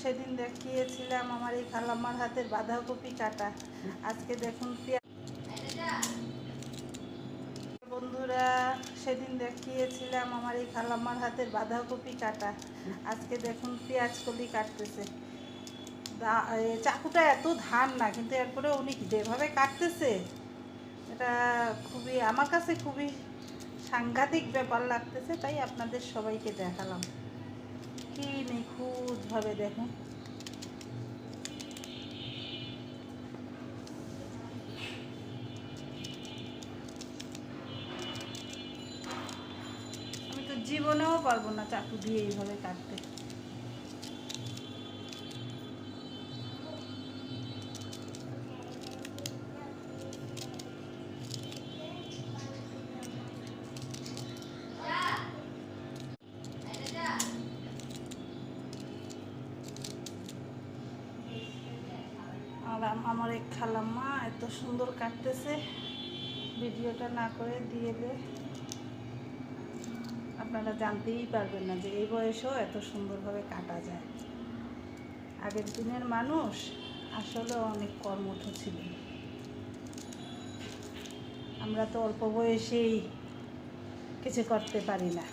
সেদিন দেখিয়েছিলাম আমার এই খালাম্মার হাতের বাঁধাকপি কাটা। আজকে দেখুন বন্ধুরা, সেদিন দেখিয়েছিলাম আমার এই খালাম্মার হাতের বাঁধাকপি কাটা। আজকে দেখুন পেঁয়াজ কলি কাটতেছে। চাকুটা এত ধার না, কিন্তু এরপরে উনি যেভাবে কাটতেছে এটা খুবই আমার কাছে খুবই সাংঘাতিক ব্যাপার লাগতেছে, তাই আপনাদের সবাইকে দেখালাম। কি নিখুঁতভাবে দেখুন। আমি তো জীবনেও পারবো না চাকু দিয়ে এইভাবে কাটতে। আর আমার এক খালাম্মা এত সুন্দর কাটতেছে, ভিডিওটা না করে দিলে আপনারা জানতেই পারবেন না যে এই বয়সেও এত সুন্দরভাবে কাটা যায়। আগের দিনের মানুষ আসলে অনেক কর্মঠ ছিলেন। আমরা তো অল্প বয়সেই কিছু করতে পারি না।